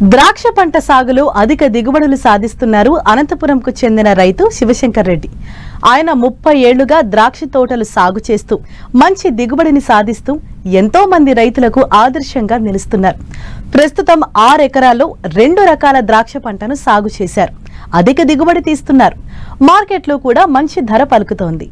ద్రాక్ష పంట సాగులో అధిక దిగుబడులు సాధిస్తున్నారు అనంతపురంకు చెందిన రైతు శివశంకర్ రెడ్డి. ఆయన 30 ఏళ్లుగా ద్రాక్ష తోటలు సాగు చేస్తూ మంచి దిగుబడిని సాధిస్తూ ఎంతో మంది రైతులకు ఆదర్శంగా నిలుస్తున్నారు. ప్రస్తుతం 6 ఎకరాల్లో 2 రకాల ద్రాక్ష పంటను సాగు చేశారు. అధిక దిగుబడి తీస్తున్నారు. మార్కెట్లో కూడా మంచి ధర పలుకుతోంది.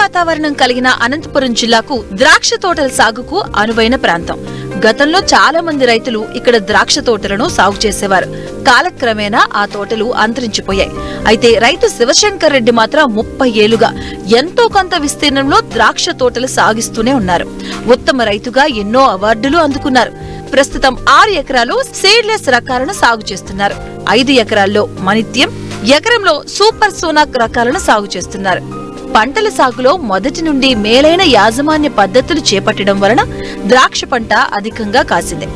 వాతావరణం కలిగిన అనంతపురం జిల్లాకు ద్రాక్ష తోటల సాగుకు అనువైన ప్రాంతం. గతంలో చాలా మంది రైతులు ఇక్కడ ద్రాక్ష తోటలను సాగు చేసేవారు. కాలక్రమేణా ఆ తోటలు అంతరించిపోయాయి. అయితే రైతు శివశంకర్ రెడ్డి మాత్రం 30 ఏళ్లుగా ఎంతో కొంత విస్తీర్ణంలో ద్రాక్ష తోటలు సాగిస్తూనే ఉన్నారు. ఉత్తమ రైతుగా ఎన్నో అవార్డులు అందుకున్నారు. ప్రస్తుతం 6 ఎకరాలు సీడ్లెస్ రకాలను సాగు చేస్తున్నారు. 5 ఎకరాల్లో మనిత్యం, ఎకరంలో సూపర్ సోనాక్ రకాలను సాగు చేస్తున్నారు. పంటల సాగులో మొదటి నుండి మేలైన యాజమాన్య పద్ధతులు చేపట్టడం వలన ద్రాక్ష పంట అధికంగా కాసింది.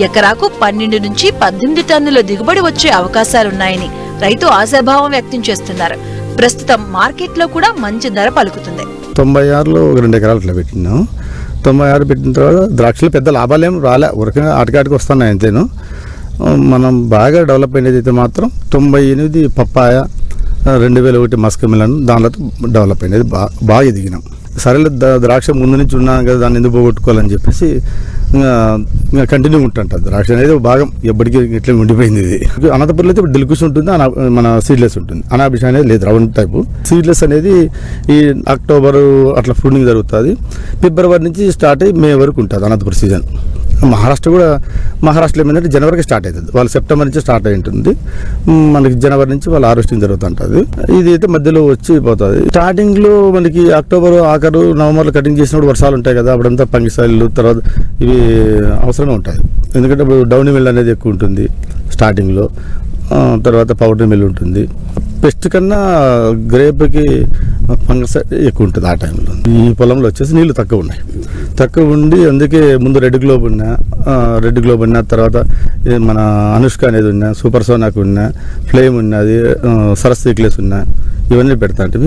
ఎకరాకు 12 నుంచి 18 టన్నుల దిగుబడి వచ్చే అవకాశాలున్నాయని రైతు ఆశాభావం వ్యక్తం చేస్తున్నారు. ప్రస్తుతం మార్కెట్లో కూడా మంచి ధర పలుకుతుంది. 96లో 2 ఎకరాలు ఇట్లా పెట్టినాం. 96 పెట్టిన తర్వాత ద్రాక్షలు పెద్ద లాభాలేం రాలే, ఉరకంగా ఆటికాటికి వస్తున్నాయి అంతేను. మనం బాగా డెవలప్ అయినది అయితే మాత్రం 98 పప్పాయ, 2001 మస్క్ మిలన్, దానిలో డెవలప్ అయినది బాగా ఎదిగినాం. సరేలే ద్రాక్ష ముందు నుంచి ఉన్నాను కదా, దాన్ని ఎందుకు పోగొట్టుకోవాలని చెప్పేసి ఇంకా కంటిన్యూ ఉంటుంట. ద్రాక్ష అనేది బాగా ఎప్పటికీ ఇట్లా ఉండిపోయింది. ఇది అనంతపురంలో అయితే ఇప్పుడు దిల్కుష్ ఉంటుంది, మన సీడ్లెస్ ఉంటుంది. అనాభిష అనేది లేదు, రౌండ్ టైపు. సీడ్లెస్ అనేది ఈ అక్టోబర్ అట్లా ఫ్రూటింగ్ జరుగుతుంది. ఫిబ్రవరి నుంచి స్టార్ట్ అయ్యి మే వరకు ఉంటుంది అనంతపురం సీజన్. మహారాష్ట్రలో ఏమైందంటే జనవరికి స్టార్ట్ అవుతుంది. వాళ్ళు సెప్టెంబర్ నుంచి స్టార్ట్ అయి ఉంటుంది. మనకి జనవరి నుంచి వాళ్ళు హార్వెస్టింగ్ జరుగుతుంటుంది. ఇది అయితే మధ్యలో వచ్చి పోతుంది. స్టార్టింగ్లో మనకి అక్టోబర్ ఆఖరు నవంబర్లో కటింగ్ చేసినప్పుడు వర్షాలు ఉంటాయి కదా, అప్పుడంతా పంగిసాయిలు తర్వాత ఇవి అవసరమే ఉంటాయి. ఎందుకంటే ఇప్పుడు డౌనీ మిల్ అనేది ఎక్కువ ఉంటుంది స్టార్టింగ్లో, తర్వాత పౌడర్ మిల్ ఉంటుంది. పెస్ట్ కన్నా గ్రేప్కి ఫంగస్ ఎక్కువ ఉంటుంది ఆ టైంలో. ఈ పొలంలో వచ్చేసి నీళ్లు తక్కువ ఉండి అందుకే ముందు రెడ్ గ్లోబ్ ఉన్న తర్వాత మన అనుష్క అనేది ఉన్నా, సూపర్ సోనాక్ ఉన్నా, ఫ్లేమ్ ఉన్నది, సరస్వతి క్లేస్ ఉన్నా, ఇవన్నీ పెడతా అంటే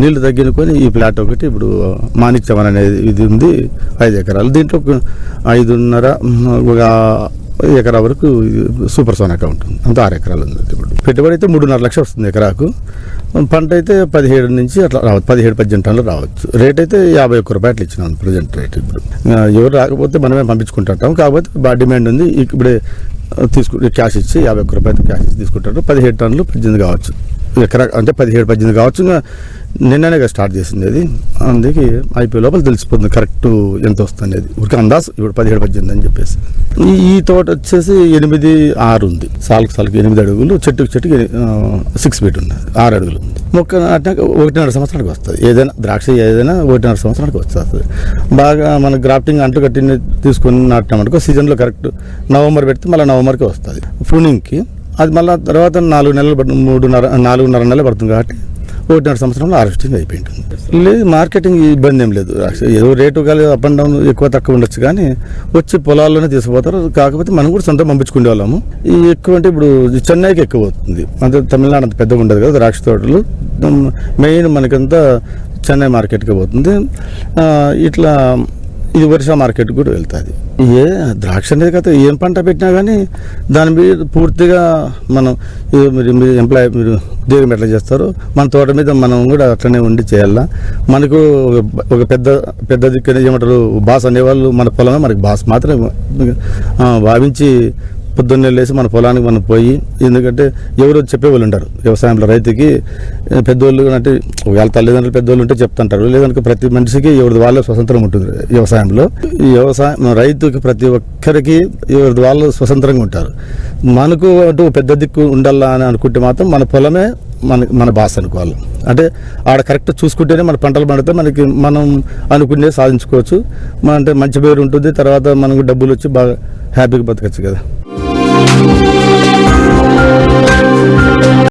నీళ్లు తగ్గినుకొని ఈ ప్లాట్ ఒకటి ఇప్పుడు మాణిక్యం అనేది ఇది ఉంది. 5 ఎకరాలు, దీంట్లో 5.5 ఒక ఎకరా వరకు సూపర్ సోనాక ఉంటుంది. అంతా 6 ఎకరాలు ఉంది. ఇప్పుడు పెట్టుబడి అయితే 3.5 లక్షలు వస్తుంది ఎకరాకు. పంట అయితే 17 నుంచి అట్లా రావచ్చు, 17-18 టన్నులు రావచ్చు. రేట్ అయితే 51 రూపాయలు ఇచ్చినాం ప్రజెంట్ రేట్. ఇప్పుడు ఎవరు రాకపోతే మనమే పంపించుకుంటాం. కాకపోతే బాగా డిమాండ్ ఉంది. ఇప్పుడే క్యాష్ ఇచ్చి 51 రూపాయలు క్యాష్ ఇచ్చి తీసుకుంటారు. 17 టన్నులు 18 కావచ్చు ఎకరా, అంటే 17-18 కావచ్చు. నిన్ననే స్టార్ట్ చేసింది అది. అందుకే అయిపోయే లోపల తెలిసిపోతుంది కరెక్ట్ ఎంత వస్తుంది అది. ఊరికి అందాజు ఇప్పుడు 17-18 అని చెప్పేసి. ఈ తోట వచ్చేసి 8-6 ఉంది. సాలుకు 8 అడుగులు, చెట్టుకి 6 ఫీట్ ఉన్నది, 6 అడుగులు ఉంది. మొక్క నాటినాక 1.5 సంవత్సరానికి వస్తుంది. ఏదైనా ద్రాక్ష ఏదైనా 1.5 సంవత్సరానికి వస్తుంది. బాగా మన గ్రాఫ్టింగ్ అంట్లు కట్టిన తీసుకొని నాటినామనుకో సీజన్లో కరెక్ట్ నవంబర్ పెడితే మళ్ళీ నవంబర్కి వస్తుంది ప్రూనింగ్కి. అది మళ్ళీ తర్వాత 4 నెలలు 4.5 నెలలు పడుతుంది. కాబట్టి 1.5 సంవత్సరంలో హార్వెస్టింగ్ అయిపోయి ఉంటుంది. లేదు, మార్కెటింగ్ ఇబ్బంది ఏం లేదు. ఏదో రేటు కానీ అప్ అండ్ డౌన్ ఎక్కువ తక్కువ ఉండొచ్చు, కానీ వచ్చి పొలాల్లోనే తీసుకుపోతారు. కాకపోతే మనం కూడా సొంతం పంపించుకునే వాళ్ళము. ఈ ఎక్కువ అంటే ఇప్పుడు చెన్నైకి ఎక్కువ అవుతుంది. అంటే తమిళనాడు అంత పెద్దగా ఉండదు కదా ద్రాక్ష తోటలు. మెయిన్ మనకంతా చెన్నై మార్కెట్కి పోతుంది. ఇట్లా ఇది ఒరిస్సా మార్కెట్ కూడా వెళ్తుంది. ద్రాక్ష అనేది కదా ఏం పంట పెట్టినా కానీ దాని మీద పూర్తిగా మనం మీరు ఎంప్లాయ్ మీరు ఉద్యోగం ఎట్లా చేస్తారో మన తోట మీద మనం కూడా అట్లనే ఉండి చేయాలా. మనకు ఒక పెద్ద దిక్కు ఏమంటారు బాస్ అనేవాళ్ళు మన పొలంలో మనకి బాస్ మాత్రమే భావించి పొద్దున్నే లేసి మన పొలానికి మనం పోయి, ఎందుకంటే ఎవరు చెప్పేవాళ్ళు ఉంటారు వ్యవసాయంలో రైతుకి పెద్దోళ్ళు అంటే వాళ్ళ తల్లిదండ్రులు పెద్దోళ్ళు ఉంటే చెప్తుంటారు. లేదంటే ప్రతి మనిషికి ఎవరిది వాళ్ళ స్వతంత్రం ఉంటుంది వ్యవసాయంలో. ఈ వ్యవసాయం రైతుకి ప్రతి ఒక్కరికి ఎవరిది వాళ్ళు స్వతంత్రంగా ఉంటారు. మనకు అటు పెద్ద దిక్కు ఉండాలా అని అనుకుంటే మాత్రం మన పొలమే మన బాస్ అనుకోవాలి. అంటే ఆడ కరెక్ట్ చూసుకుంటేనే మన పంటలు పండితే మనకి మనం అనుకునే సాధించుకోవచ్చు. అంటే మంచి పేరు ఉంటుంది. తర్వాత మనకు డబ్బులు వచ్చి బాగా హ్యాపీగా బతకచ్చు కదా.